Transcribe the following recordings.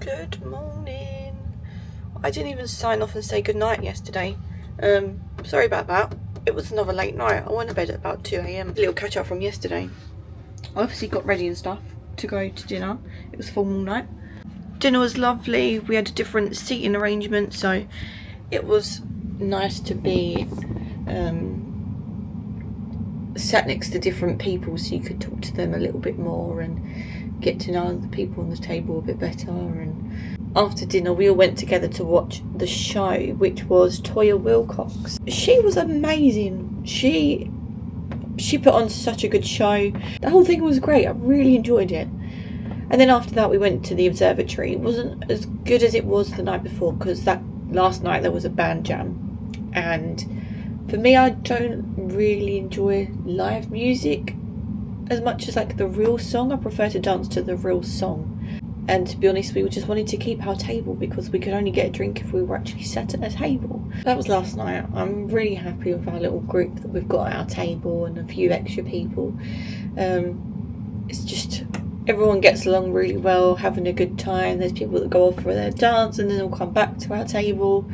Good morning. I didn't even sign off and say goodnight yesterday. Sorry about that. It was another late night. I went to bed at about 2 a.m. A little catch up from yesterday. I obviously got ready and stuff to go to dinner. It was formal night. Dinner was lovely. We had a different seating arrangement, so it was nice to be sat next to different people so you could talk to them a little bit more and get to know the people on the table a bit better. And after dinner we all went together to watch the show, which was Toya Wilcox. She was amazing. She put on such a good show. The whole thing was great. I really enjoyed it. And then after that we went to the observatory. It wasn't as good as it was the night before because that last night there was a band jam, and for me, I don't really enjoy live music as much as like the real song. I prefer to dance to the real song. And to be honest, we just wanted to keep our table because we could only get a drink if we were actually sat at a table. That was last night. I'm really happy with our little group that we've got at our table and a few extra people. It's just everyone gets along really well, having a good time. There's people that go off for their dance and then they'll come back to our table.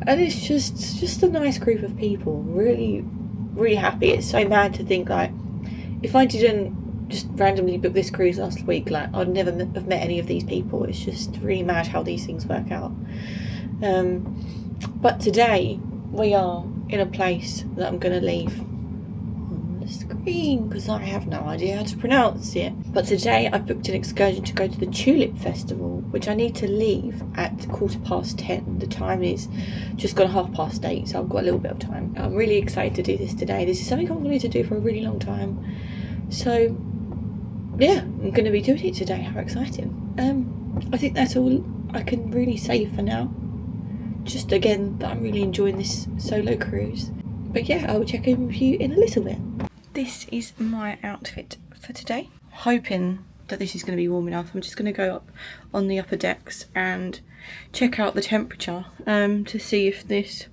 And it's just a nice group of people. Really, really happy. It's so mad to think, like, if I didn't just randomly book this cruise last week, like, I'd never have met any of these people. It's just really mad how these things work out. But today, we are in a place that I'm going to leave on the screen because I have no idea how to pronounce it. But today, I've booked an excursion to go to the Tulip Festival, which I need to leave at 10:15. The time is just gone 8:30, so I've got a little bit of time. I'm really excited to do this today. This is something I've wanted to do for a really long time. So, yeah, I'm going to be doing it today. How exciting. I think that's all I can really say for now. Just again, that I'm really enjoying this solo cruise. But yeah, I will check in with you in a little bit. This is my outfit for today. Hoping that this is going to be warm enough. I'm just going to go up on the upper decks and check out the temperature to see if this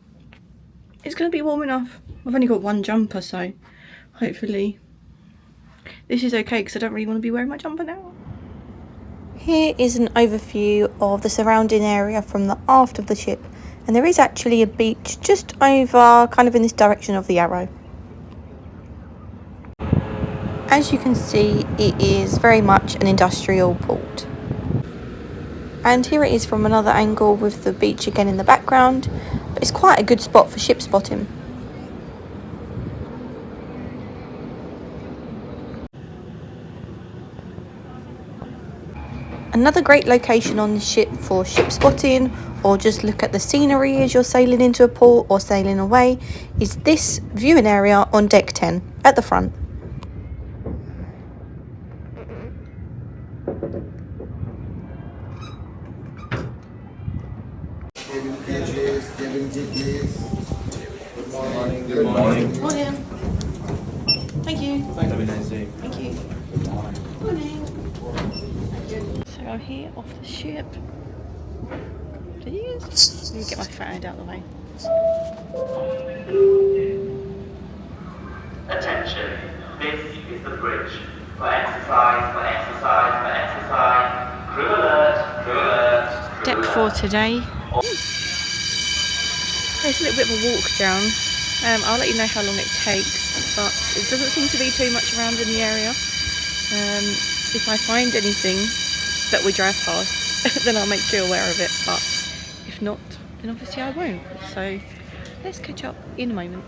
is going to be warm enough. I've only got one jumper, so hopefully this is okay because I don't really want to be wearing my jumper now. Here is an overview of the surrounding area from the aft of the ship, and there is actually a beach just over, kind of in this direction of the arrow. As you can see, it is very much an industrial port. And here it is from another angle with the beach again in the background, but it's quite a good spot for ship spotting. Another great location on the ship for ship spotting, or just look at the scenery as you're sailing into a port or sailing away, is this viewing area on deck 10 at the front. Good morning. Morning. Thank you. Have a nice day. Thank you. Morning. So I'm here off the ship. Please. Let me get my fat end out of the way. Attention, this is the bridge. For exercise, for exercise, for exercise. Crew alert, crew alert. Crew Deck alert. 4 today. There's a little bit of a walk down. I'll let you know how long it takes, but it doesn't seem to be too much around in the area. If I find anything that we drive past, then I'll make you aware of it, but if not, then obviously I won't. So let's catch up in a moment.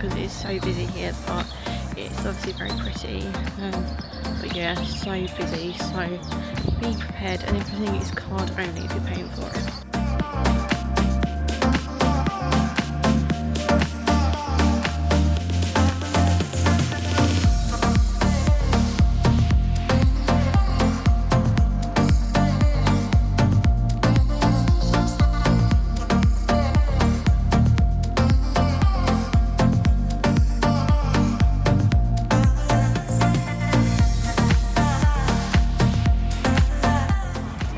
because it is so busy here, but it's obviously very pretty. But yeah, so busy, so be prepared, and everything is card only if you're paying for it.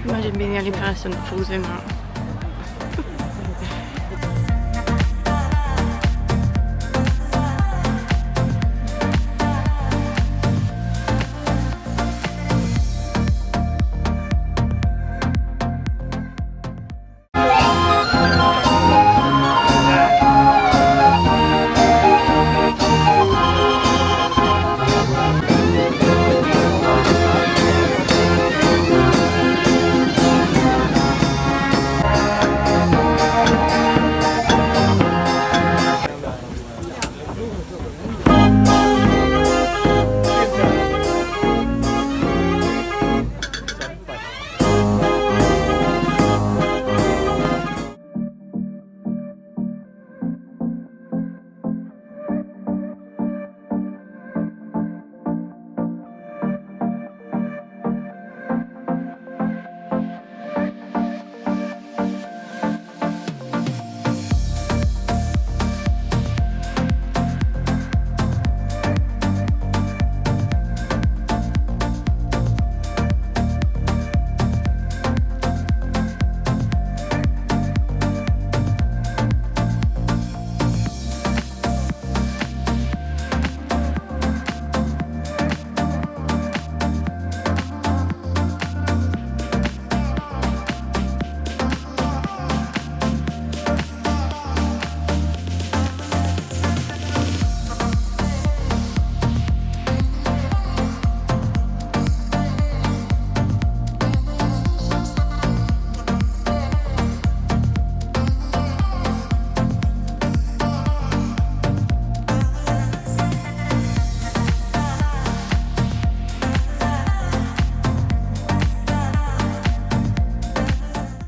Imagine being the only person that falls in that.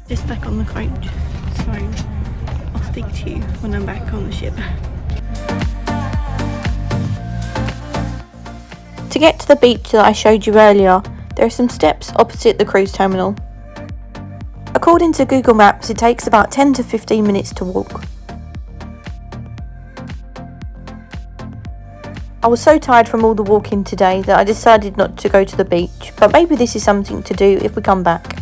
Just back on the coach, so I'll speak to you when I'm back on the ship. To get to the beach that I showed you earlier, there are some steps opposite the cruise terminal. According to Google Maps, it takes about 10 to 15 minutes to walk. I was so tired from all the walking today that I decided not to go to the beach, but maybe this is something to do if we come back.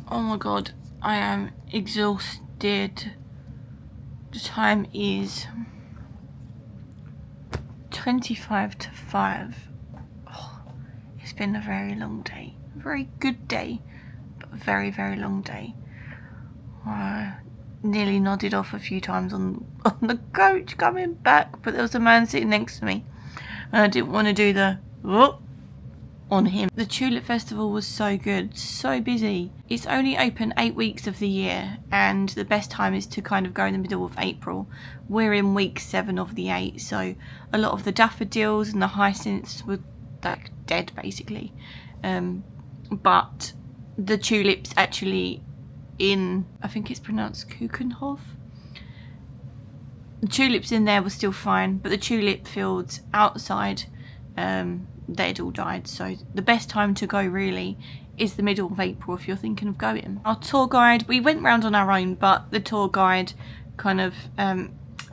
Oh my god, I am exhausted. The time is 25 to 5. Oh, it's been a very long day. A very good day, but a very, very long day. I nearly nodded off a few times on the coach coming back, but there was a man sitting next to me and I didn't want to do the whoop on him. The Tulip Festival was so good, so busy. It's only open 8 weeks of the year, and the best time is to kind of go in the middle of April. We're in week 7 of the 8, so a lot of the daffodils and the hyacinths were like dead basically. But the tulips actually in, I think it's pronounced Kuekenhof. The tulips in there were still fine, but the tulip fields outside, they'd all died. So the best time to go really is the middle of April if you're thinking of going. Our tour guide, we went round on our own, but the tour guide kind of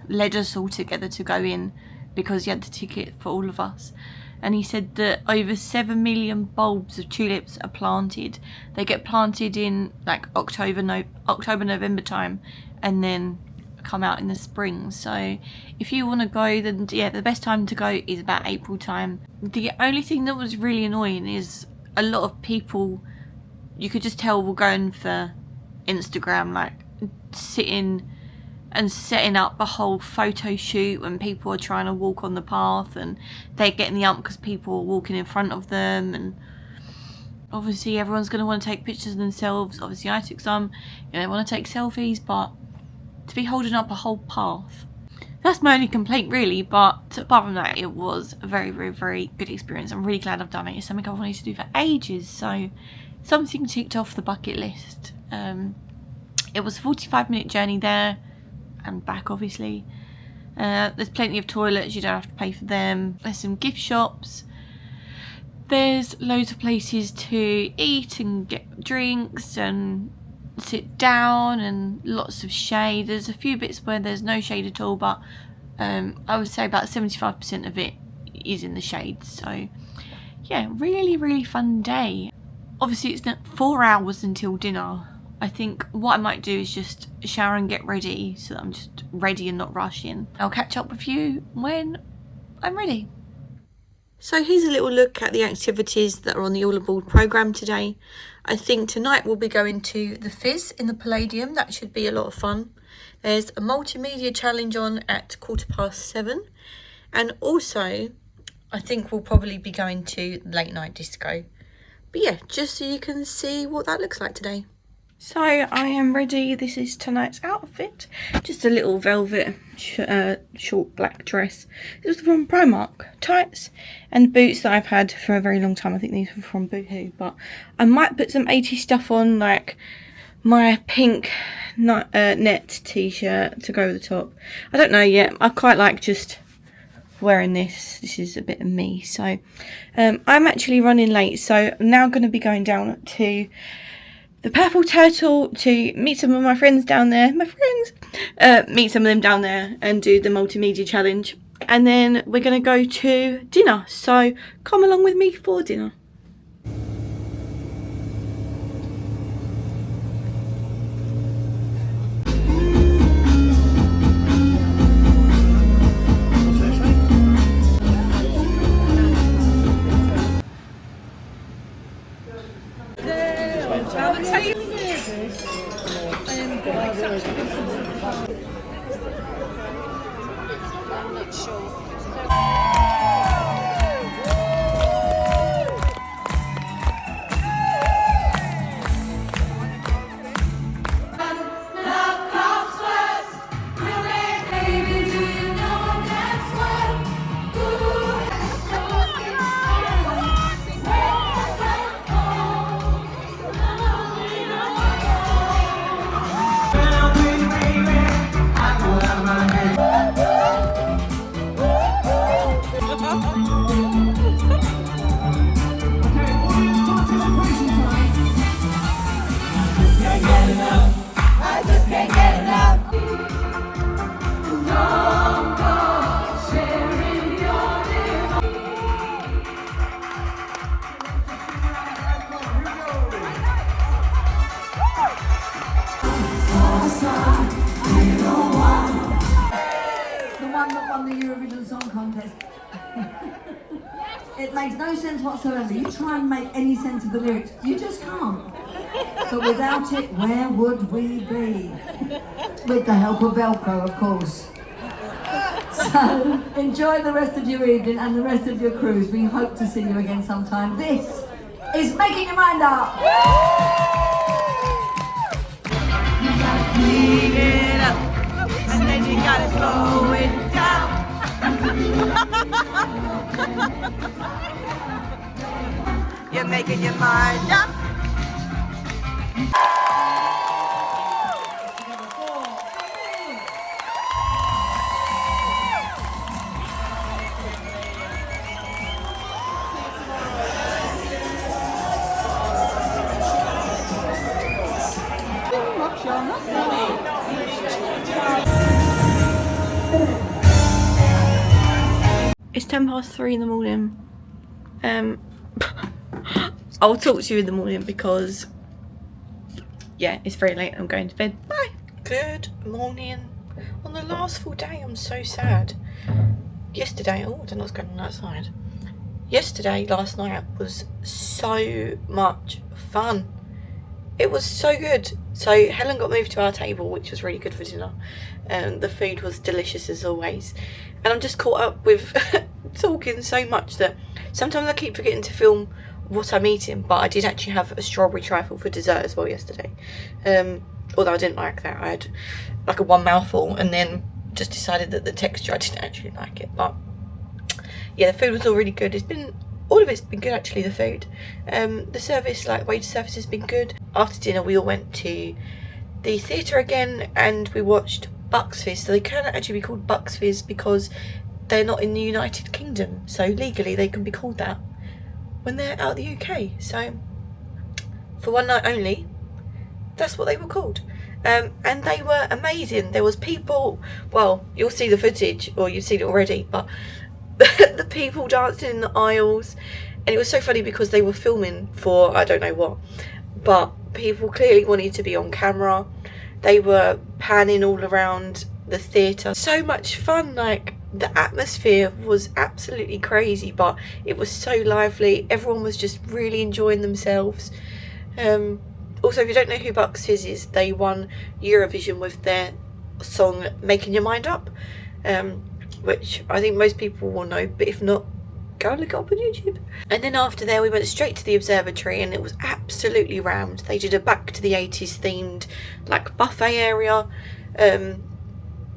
led us all together to go in because he had the ticket for all of us. And he said that over 7 million bulbs of tulips are planted. They get planted in like October, November time, and then come out in the spring. So if you want to go, then yeah, the best time to go is about April time. The only thing that was really annoying is a lot of people, you could just tell, were going for Instagram, like sitting and setting up a whole photo shoot when people are trying to walk on the path, and they're getting the ump because people are walking in front of them, and obviously everyone's going to want to take pictures of themselves. Obviously I took some, you know, they want to take selfies, but to be holding up a whole path, that's my only complaint really. But apart from that, it was a very, very, very good experience. I'm really glad I've done it. It's something I've wanted to do for ages, so something ticked off the bucket list. It was a 45-minute journey there and back, obviously. There's plenty of toilets, you don't have to pay for them. There's some gift shops. There's loads of places to eat and get drinks and sit down, and lots of shade. There's a few bits where there's no shade at all, but I would say about 75% of it is in the shade. So yeah, really, really fun day. Obviously it's not 4 hours until dinner. I think what I might do is just shower and get ready, so that I'm just ready and not rushing. I'll catch up with you when I'm ready. So here's a little look at the activities that are on the All Aboard programme today. I think tonight we'll be going to the Fizz in the Palladium. That should be a lot of fun. There's a multimedia challenge on at 7:15. And also, I think we'll probably be going to late night disco. But yeah, just so you can see what that looks like today. So I am ready. This is tonight's outfit. Just a little velvet short black dress. This was from Primark. Tights and boots that I've had for a very long time. I think these were from Boohoo. But I might put some 80s stuff on, like my pink net t-shirt to go with the top. I don't know yet. I quite like just wearing this. This is a bit of me. So I'm actually running late. So I'm now going to be going down to the Purple Turtle to meet some of my friends down there. Meet some of them down there and do the multimedia challenge. And then we're going to go to dinner. So come along with me for dinner. It makes no sense whatsoever. You try and make any sense of the lyrics, you just can't. But without it, where would we be? With the help of Velcro, of course. So, enjoy the rest of your evening and the rest of your cruise. We hope to see you again sometime. This is Making Your Mind Up! You gotta clean it up, and then you gotta slow it down. You're making your mind up. It's 3:10 in the morning. I'll talk to you in the morning because yeah, it's very late. I'm going to bed. Bye. Good morning. On the last full day, I'm so sad. Yesterday, oh, I don't know what's going on outside. Yesterday, last night, was so much fun. It was so good. So Helen got moved to our table, which was really good for dinner. The food was delicious as always. And I'm just caught up with talking so much that sometimes I keep forgetting to film what I'm eating. But I did actually have a strawberry trifle for dessert as well yesterday. Although I didn't like that. I had like a one mouthful and then just decided that the texture, I didn't actually like it. But yeah, the food was all really good. All of it's been good actually, the food. The service, like waiter service, has been good. After dinner we all went to the theatre again and we watched Bucks Fizz. So they can't actually be called Bucks Fizz because they're not in the United Kingdom. So legally they can be called that when they're out of the UK. So for one night only, that's what they were called. And they were amazing. There was people, well, you'll see the footage or you've seen it already, but the people dancing in the aisles, and it was so funny because they were filming for I don't know what, but people clearly wanted to be on camera. They were panning all around the theatre. So much fun. Like, the atmosphere was absolutely crazy, but it was so lively. Everyone was just really enjoying themselves. Also, if you don't know who Bucks Fizz is, they won Eurovision with their song Making Your Mind Up, which I think most people will know, but if not, go and look it up on YouTube. And then after there we went straight to the observatory and it was absolutely rammed. They did a back to the 80s themed like buffet area,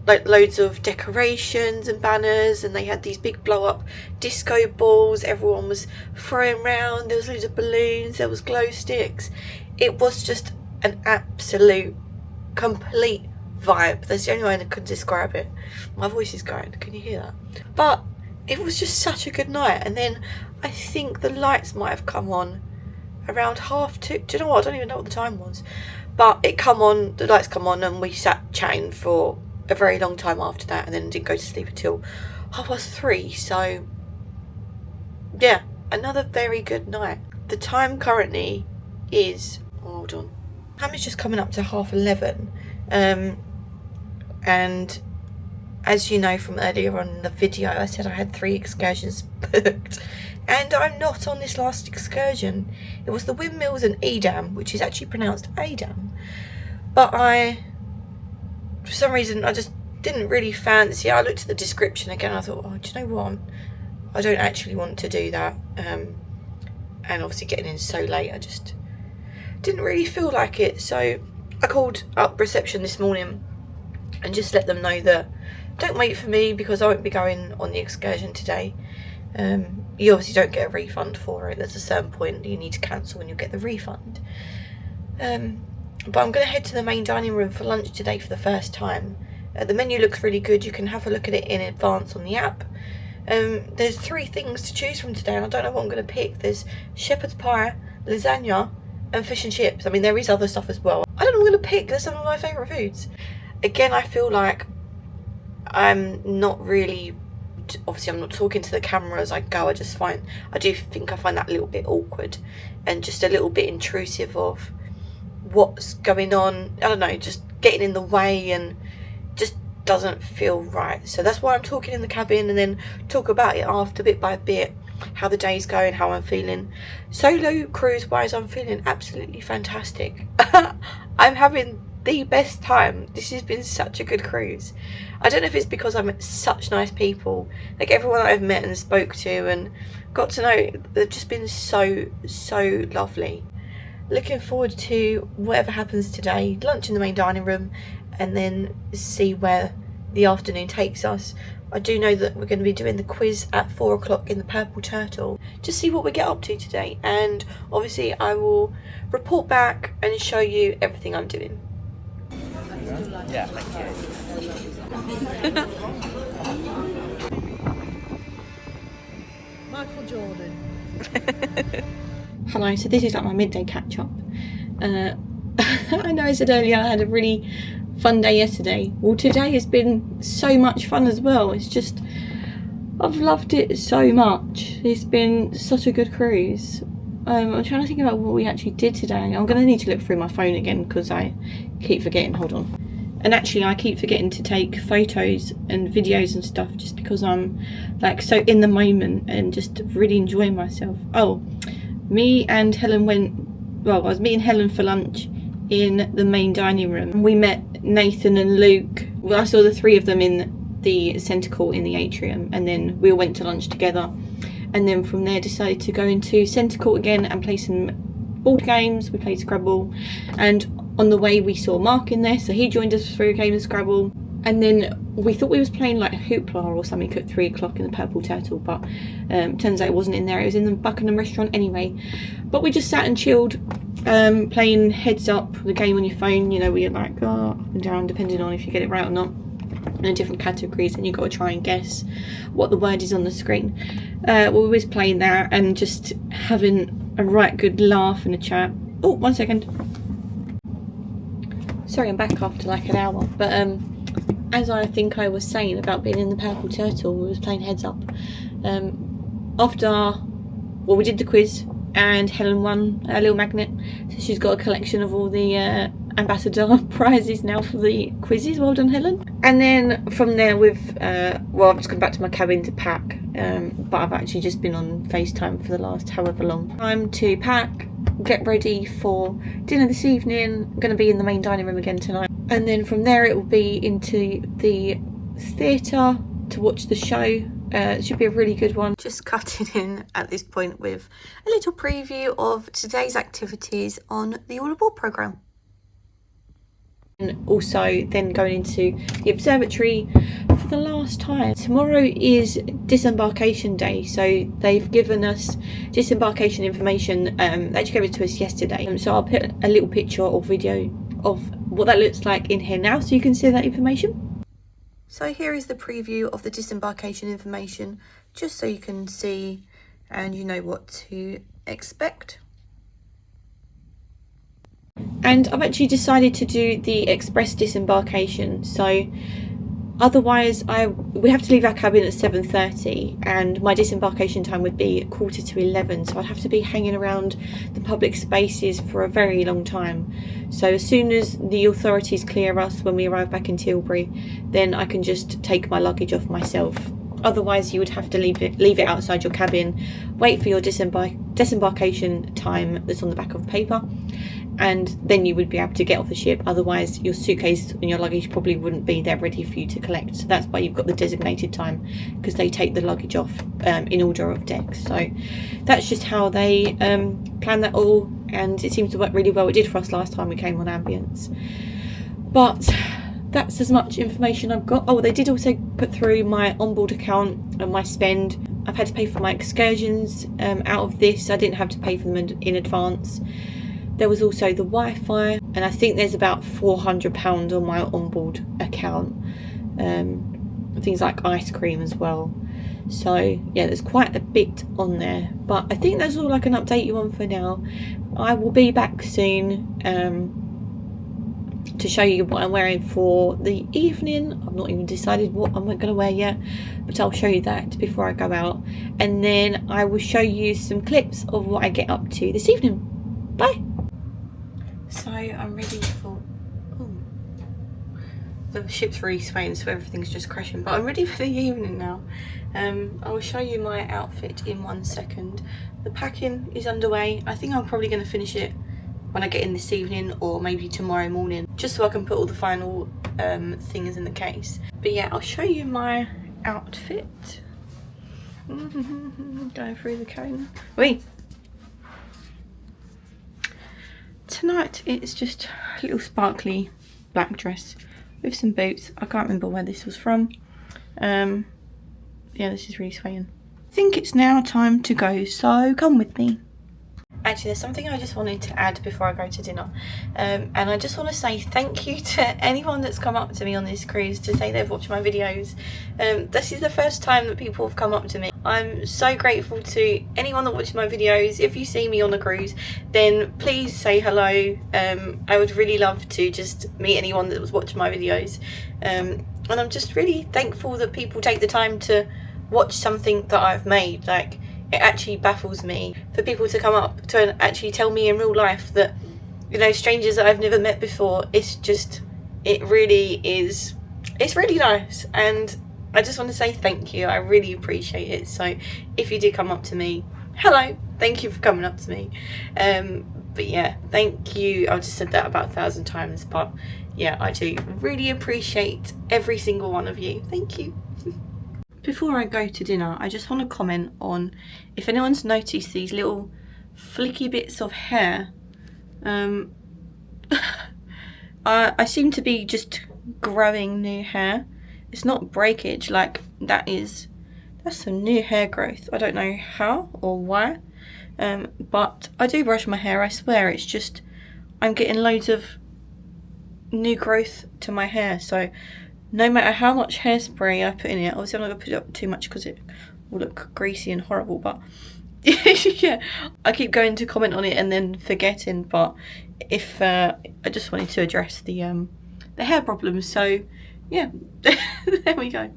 like loads of decorations and banners, and they had these big blow up disco balls everyone was throwing around. There was loads of balloons, there was glow sticks. It was just an absolute complete vibe. That's the only way I can describe it. My voice is going, can you hear that? But it was just such a good night. And then I think the lights might have come on around 2:30. Do you know what? I don't even know what the time was. But the lights come on and we sat chatting for a very long time after that, and then didn't go to sleep until 3:30. So yeah, another very good night. The time currently is, hold on, time is just coming up to 11:30. And as you know from earlier on in the video, I said I had 3 excursions booked, and I'm not on this last excursion. It was the windmills and Edam, which is actually pronounced Adam, but for some reason I just didn't really fancy it. I looked at the description again, I thought, oh, do you know what, I don't actually want to do that, and obviously getting in so late, I just didn't really feel like it. So I called up reception this morning and just let them know that don't wait for me because I won't be going on the excursion today. You obviously don't get a refund for it. There's a certain point that you need to cancel and you'll get the refund. But I'm going to head to the main dining room for lunch today for the first time. The menu looks really good. You can have a look at it in advance on the app. There's 3 things to choose from today and I don't know what I'm going to pick. There's shepherd's pie, lasagna and fish and chips. I mean, there is other stuff as well. I don't know what I'm going to pick. They're some of my favourite foods. Again, I feel like I'm not really, obviously I'm not talking to the camera as I go. I do think I find that a little bit awkward and just a little bit intrusive of what's going on. I don't know, just getting in the way and just doesn't feel right. So that's why I'm talking in the cabin and then talk about it after, bit by bit, how the day's going, how I'm feeling. Solo cruise wise, I'm feeling absolutely fantastic. I'm having the best time. This has been such a good cruise. I don't know if it's because I met such nice people. Like, everyone that I've met and spoke to and got to know, they've just been so lovely. Looking forward to whatever happens today. Lunch in the main dining room and then see where the afternoon takes us. I do know that we're going to be doing the quiz at 4 o'clock in the Purple Turtle. Just see what we get up to today, and obviously I will report back and show you everything I'm doing. Yeah, thank you. Michael Jordan. Hello, so this is like my midday catch up. I know I said earlier I had a really fun day yesterday. Well, today has been so much fun as well. It's just, I've loved it so much. It's been such a good cruise. I'm trying to think about what we actually did today. I'm going to need to look through my phone again because I keep forgetting. Hold on. And actually I keep forgetting to take photos and videos and stuff just because I'm like so in the moment and just really enjoying myself. Oh, me and Helen I was meeting Helen for lunch in the main dining room. We met Nathan and Luke. Well, I saw the three of them in the centre court in the atrium, and then we all went to lunch together, and then from there decided to go into centre court again and play some board games. We played Scrabble, and on the way we saw Mark in there, so he joined us for a game of Scrabble. And then we thought we was playing like Hoopla or something at 3 o'clock in the Purple Turtle, but turns out it wasn't in there. It was in the Buckingham restaurant anyway. But we just sat and chilled, playing Heads Up, the game on your phone, you know, where you're like up and down depending on if you get it right or not, in different categories, and you've got to try and guess what the word is on the screen. We was playing that and just having a right good laugh and a chat. Oh, 1 second. Sorry, I'm back after like an hour, but as I think I was saying about being in the Purple Turtle, we was playing Heads Up. We did the quiz and Helen won a little magnet, so she's got a collection of all the Ambassador prizes now for the quizzes. Well done, Helen. And then from there I've just come back to my cabin to pack, but I've actually just been on FaceTime for the last however long. Time to pack, get ready for dinner this evening. I'm going to be in the main dining room again tonight, and then from there it will be into the theatre to watch the show. It should be a really good one. Just cutting in at this point with a little preview of today's activities on the All Aboard programme. And also then going into the observatory for the last time. Tomorrow is disembarkation day, so they've given us disembarkation information. They actually gave it to us yesterday, so I'll put a little picture or video of what that looks like in here now so you can see that information. So here is the preview of the disembarkation information, just so you can see and you know what to expect. And I've actually decided to do the express disembarkation, so otherwise we have to leave our cabin at 7:30 and my disembarkation time would be 11:15, so I'd have to be hanging around the public spaces for a very long time. So as soon as the authorities clear us when we arrive back in Tilbury, then I can just take my luggage off myself. Otherwise you would have to leave it outside your cabin, wait for your disembarkation time that's on the back of paper, and then you would be able to get off the ship. Otherwise your suitcase and your luggage probably wouldn't be there ready for you to collect. So that's why you've got the designated time, because they take the luggage off in order of deck. So that's just how they plan that all, and it seems to work really well. It did for us last time we came on Ambience. But that's as much information I've got. Oh, they did also put through my onboard account and my spend. I've had to pay for my excursions out of this. I didn't have to pay for them in advance. There was also the Wi-Fi, and I think there's about £400 on my onboard account. Things like ice cream as well. So yeah, there's quite a bit on there, but I think that's all I can update you on for now. I will be back soon to show you what I'm wearing for the evening. I've not even decided what I'm going to wear yet, but I'll show you that before I go out, and then I will show you some clips of what I get up to this evening. Bye. So I'm ready for the ship's really swaying, so everything's just crashing, but I'm ready for the evening now. I will show you my outfit in 1 second. The packing is underway. I think I'm probably going to finish it when I get in this evening, or maybe tomorrow morning, just so I can put all the final things in the case. But yeah, I'll show you my outfit. Going through the cone. Wait. Tonight it's just a little sparkly black dress with some boots. I can't remember where this was from. Yeah, this is really swaying. I think it's now time to go, so come with me. Actually, there's something I just wanted to add before I go to dinner, and I just want to say thank you to anyone that's come up to me on this cruise to say they've watched my videos. This is the first time that people have come up to me. I'm so grateful to anyone that watched my videos. If you see me on a cruise, then please say hello. I would really love to just meet anyone that was watching my videos, and I'm just really thankful that people take the time to watch something that I've made. Like, it actually baffles me for people to come up to actually tell me in real life that, you know, strangers that I've never met before, it's it really is, it's really nice, and I just want to say thank you. I really appreciate it. So if you did come up to me, hello, thank you for coming up to me. But yeah, thank you. I've just said that about 1,000 times, but yeah, I do really appreciate every single one of you. Thank you. Before I go to dinner, I just want to comment on if anyone's noticed these little flicky bits of hair. I seem to be just growing new hair. It's not breakage, like that's some new hair growth. I don't know how or why, but I do brush my hair, I swear. It's just I'm getting loads of new growth to my hair, so no matter how much hairspray I put in it, obviously I'm not going to put up too much because it will look greasy and horrible, but yeah, I keep going to comment on it and then forgetting, but if I just wanted to address the hair problem, so yeah, there we go.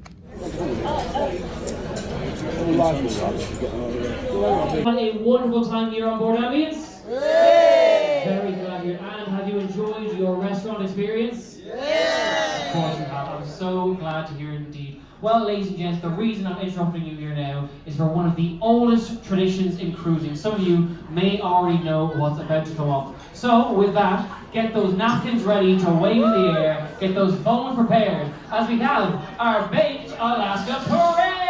Had a wonderful time here on board Ambience? Very glad here. And have you enjoyed your restaurant experience? Of course you have. I'm so glad to hear it indeed. Well, ladies and gents, the reason I'm interrupting you here now is for one of the oldest traditions in cruising. Some of you may already know what's about to come up. So, with that, get those napkins ready to wave in the air, get those phones prepared, as we have our Baked Alaska Parade!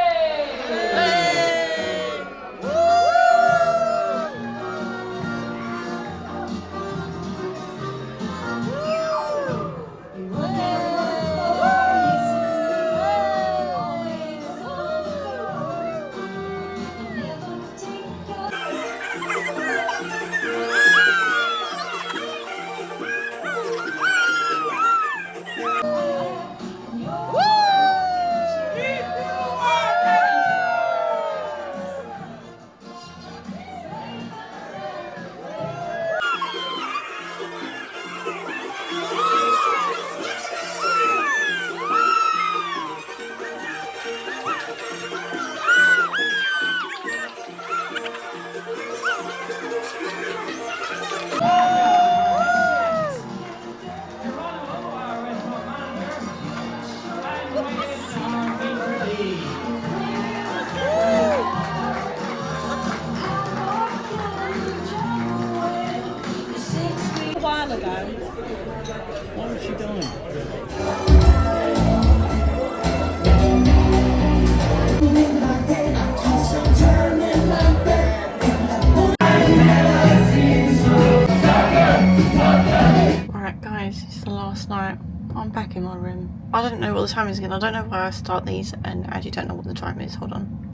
I'm back in my room. I don't know what the time is again. I don't know why I start these and I actually don't know what the time is. Hold on.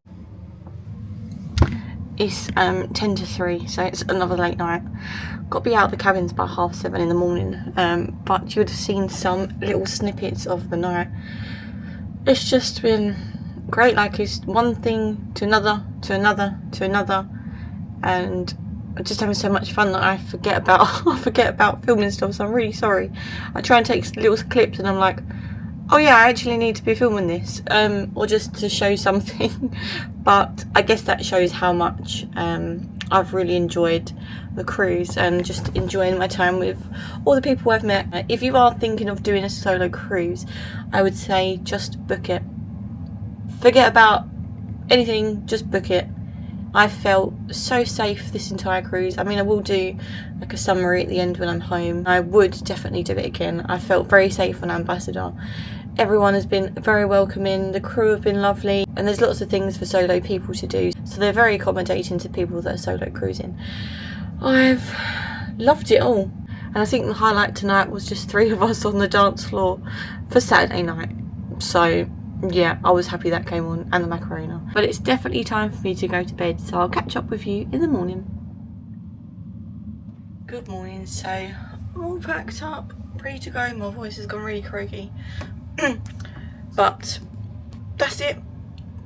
It's 10 to 3, so it's another late night. Got to be out of the cabins by 7:30 in the morning. But you would have seen some little snippets of the night. It's just been great. Like, it's one thing to another, to another, to another, and just having so much fun that I forget about filming stuff. So I'm really sorry. I try and take little clips and I'm like, oh yeah, I actually need to be filming this, or just to show something. But I guess that shows how much I've really enjoyed the cruise and just enjoying my time with all the people I've met. If you are thinking of doing a solo cruise, I would say just book it. Forget about anything, just book it. I felt so safe this entire cruise. I mean, I will do like a summary at the end when I'm home. I would definitely do it again. I felt very safe on Ambassador. Everyone has been very welcoming, the crew have been lovely, and there's lots of things for solo people to do. So they're very accommodating to people that are solo cruising. I've loved it all. And I think the highlight tonight was just 3 of us on the dance floor for Saturday night. So yeah, I was happy that came on, and the Macarena. But it's definitely time for me to go to bed, so I'll catch up with you in the morning. Good morning. So I'm all packed up, ready to go. My voice has gone really croaky. But that's it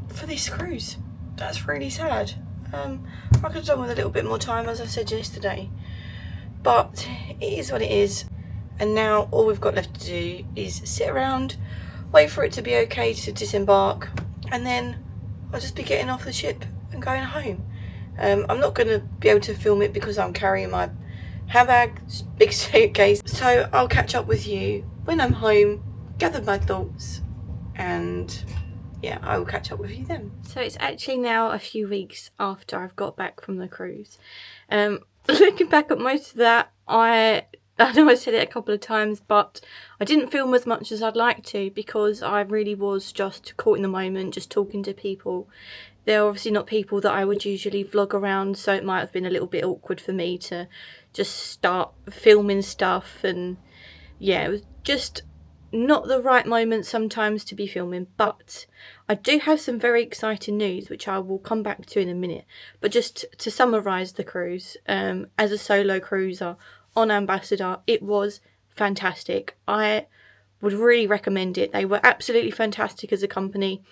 for this cruise. That's really sad. I could have done with a little bit more time, as I said yesterday, but it is what it is. And now all we've got left to do is sit around, wait for it to be okay to disembark, and then I'll just be getting off the ship and going home. I'm not going to be able to film it because I'm carrying my handbag, big suitcase. So I'll catch up with you when I'm home, gather my thoughts, and yeah, I will catch up with you then. So it's actually now a few weeks after I've got back from the cruise. Looking back at most of that, I know I said it a couple of times, but I didn't film as much as I'd like to because I really was just caught in the moment, just talking to people. They're obviously not people that I would usually vlog around, so it might have been a little bit awkward for me to just start filming stuff, and yeah, it was just not the right moment sometimes to be filming. But I do have some very exciting news which I will come back to in a minute. But just to summarise the cruise, as a solo cruiser on Ambassador, it was fantastic. I would really recommend it. They were absolutely fantastic as a company.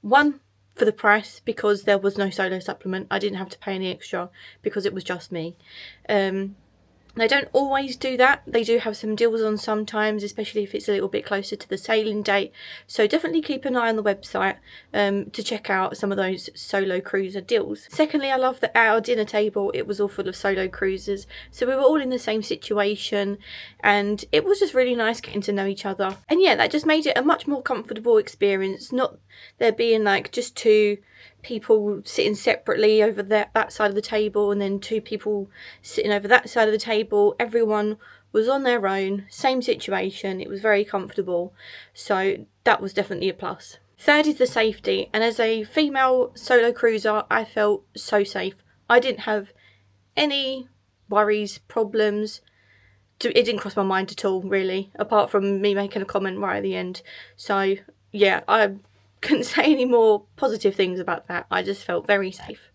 One, for the price, because there was no solo supplement. I didn't have to pay any extra because it was just me. They don't always do that. They do have some deals on sometimes, especially if it's a little bit closer to the sailing date. So definitely keep an eye on the website to check out some of those solo cruiser deals. Secondly, I love that at our dinner table it was all full of solo cruisers. So we were all in the same situation and it was just really nice getting to know each other. And yeah, that just made it a much more comfortable experience. Not there being like just two people sitting separately over that side of the table and then two people sitting over that side of the table. Everyone was on their own, same situation. It was very comfortable, so that was definitely a plus. Third is the safety, and as a female solo cruiser I felt so safe. I didn't have any worries, problems. It didn't cross my mind at all, really, apart from me making a comment right at the end. So yeah, I couldn't say any more positive things about that. I just felt very safe.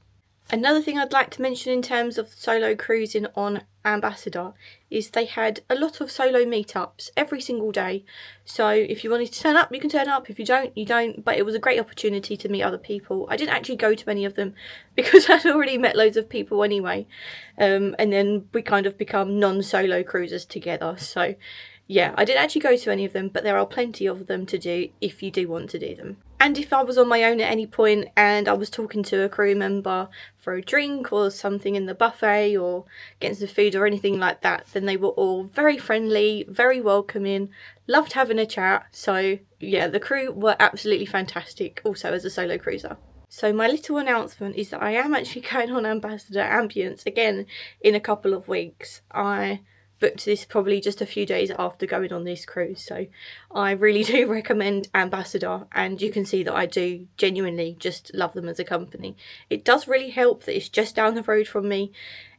Another thing I'd like to mention in terms of solo cruising on Ambassador is they had a lot of solo meetups every single day. So if you wanted to turn up, you can turn up. If you don't, you don't. But it was a great opportunity to meet other people. I didn't actually go to any of them because I'd already met loads of people anyway. And then we kind of become non-solo cruisers together. So yeah, I didn't actually go to any of them, but there are plenty of them to do if you do want to do them. And if I was on my own at any point and I was talking to a crew member for a drink or something in the buffet or getting some food or anything like that, then they were all very friendly, very welcoming, loved having a chat. So yeah, the crew were absolutely fantastic also as a solo cruiser. So my little announcement is that I am actually going on Ambassador Ambience again in a couple of weeks. I booked this probably just a few days after going on this cruise, so I really do recommend Ambassador, and you can see that I do genuinely just love them as a company. It does really help that it's just down the road from me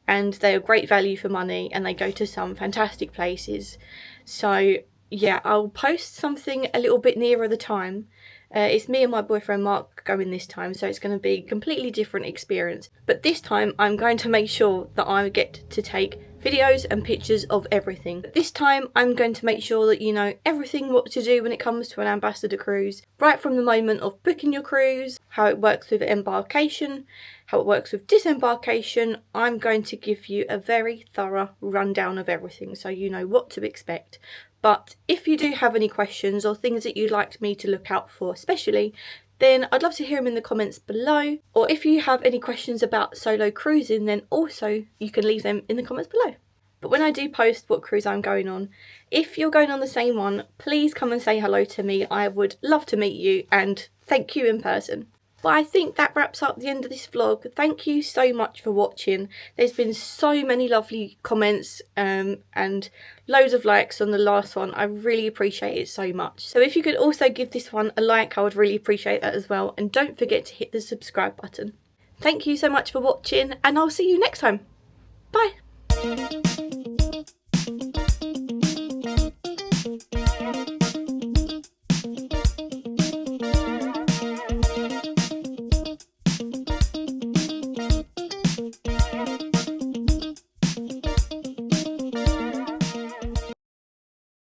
and they are great value for money and they go to some fantastic places. So yeah, I'll post something a little bit nearer the time. It's me and my boyfriend Mark going this time, so it's going to be a completely different experience. But this time I'm going to make sure that I get to take videos and pictures of everything. This time I'm going to make sure that you know everything what to do when it comes to an Ambassador cruise, right from the moment of booking your cruise, how it works with embarkation, how it works with disembarkation. I'm going to give you a very thorough rundown of everything so you know what to expect. But if you do have any questions or things that you'd like me to look out for especially, then I'd love to hear them in the comments below. Or if you have any questions about solo cruising, then also you can leave them in the comments below. But when I do post what cruise I'm going on, if you're going on the same one, please come and say hello to me. I would love to meet you and thank you in person. But I think that wraps up the end of this vlog. Thank you so much for watching. There's been so many lovely comments and loads of likes on the last one. I really appreciate it so much. So if you could also give this one a like, I would really appreciate that as well. And don't forget to hit the subscribe button. Thank you so much for watching and I'll see you next time. Bye.